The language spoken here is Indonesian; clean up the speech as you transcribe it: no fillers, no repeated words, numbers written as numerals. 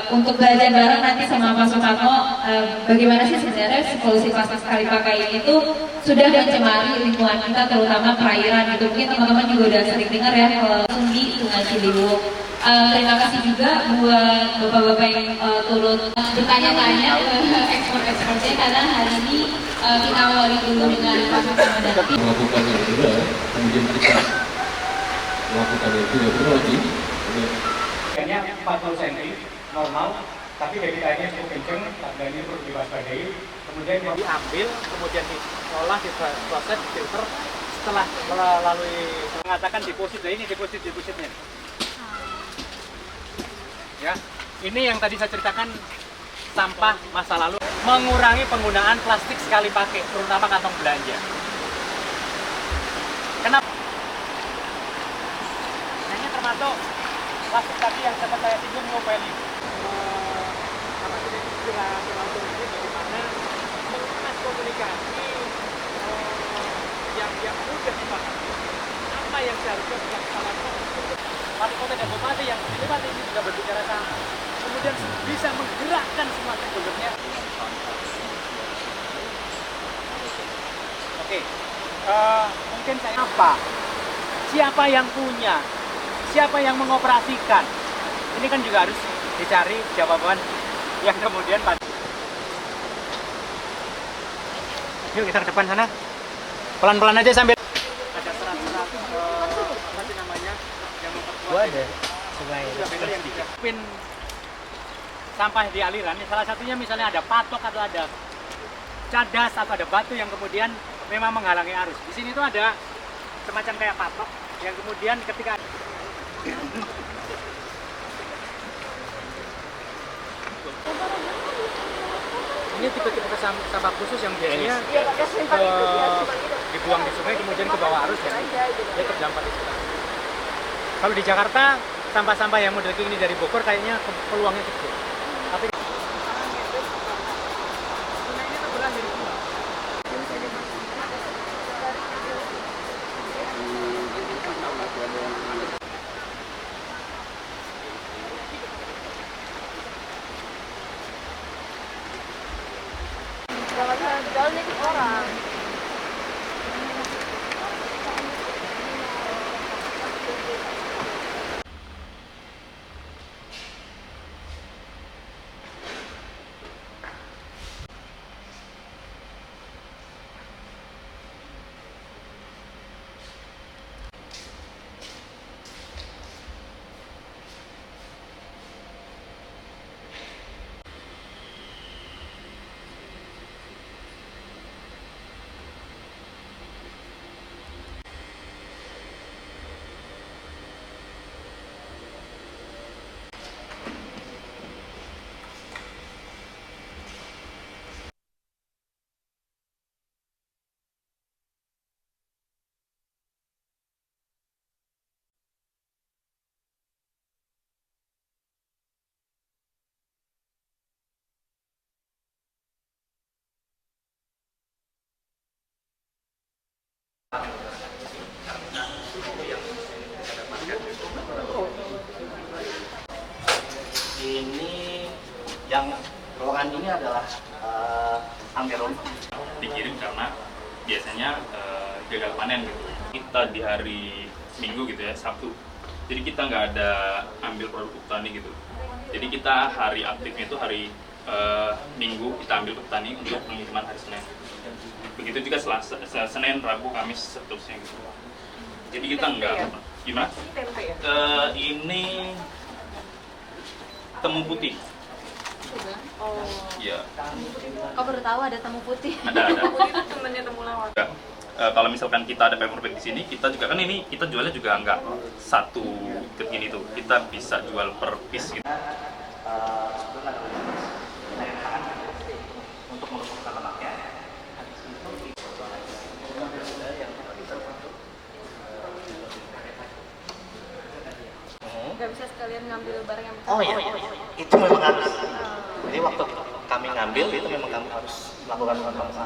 Untuk belajar bareng nanti sama Mas Sumarno, bagaimana sih sebenarnya solusi plastik sekali pakai ini tuh sudah mencemari lingkungan kita, terutama perairan gitu. Mungkin teman-teman juga udah sering dengar ya kalau di Sungai Ciliwung. Terima kasih juga buat bapak-bapak yang turut bertanya-tanya ke ekspor-ekspornya, karena hari ini kita awali dulu dengan Pak Samadati. Melakukan yang kedua, kemudian kita melakukan yang kedua lagi. Kayaknya 40 cm normal, tapi debitanya cukup kenceng, tanda ini perlu diwaspadai. Kemudian diambil, kemudian diolah, diproses, filter. Setelah melalui mengatakan deposit, ini depositnya. Ya, ini yang tadi saya ceritakan sampah masa lalu, mengurangi penggunaan plastik sekali pakai, terutama kantong belanja. Kenapa? Ini termasuk plastik tadi yang sempat saya singgung low value. Apa sudah istilah langsung ini bagaimana mengemas komunikasi yang mudah dipahami. Apa yang seharusnya dilaksanakan untuk wali kota dan bupati yang di tempat ini sudah berbicara sama, kemudian bisa menggerakkan semua stakeholdernya. Oke, mungkin saya apa? Siapa yang punya? Siapa yang mengoperasikan? Ini kan juga harus dicari jawaban yang kemudian yuk kita ke depan sana. Pelan-pelan aja sambil ada serat-serat apa sih namanya yang memperkuat. Ada sungai. Yang dikepin sampah di aliran. Salah satunya misalnya ada patok atau ada cadas atau ada batu yang kemudian memang menghalangi arus. Di sini tuh ada semacam kayak patok yang kemudian ketika ini tipe-tipe sampah khusus yang biasanya dibuang di sungai kemudian ke bawah arus ya, dia terdampak di situ. Kalau di Jakarta sampah-sampah yang model ini dari Bogor kayaknya peluangnya kecil. Tapi sungai ini terbelah jadi dua. Jangan jalan ikut orang. Ini yang ruangan ini adalah Amperon. Dikirim karena biasanya gagal panen gitu. Kita di hari Minggu gitu ya, Sabtu. Jadi kita nggak ada ambil produk petani gitu. Jadi kita hari aktifnya itu hari Minggu kita ambil ke petani untuk pengiriman hari Senin. Begitu juga Selasa, Senin, Rabu, Kamis, seterusnya gitu. Jadi kita nggak gimana? Ini temu putih. Oh. Iya. Kau baru tahu ada temu putih. Ada. Itu temennya temu lawak. Kalau misalkan kita ada paper bag di sini, kita juga kan ini kita jualnya juga nggak satu ikut gini tuh. Kita bisa jual per piece gitu. Untuk melumpuhkan lemaknya. Gak bisa sekalian ngambil barang yang Oh iya, itu memang harus. Jadi waktu kami ngambil itu memang kami harus melakukan kontrol.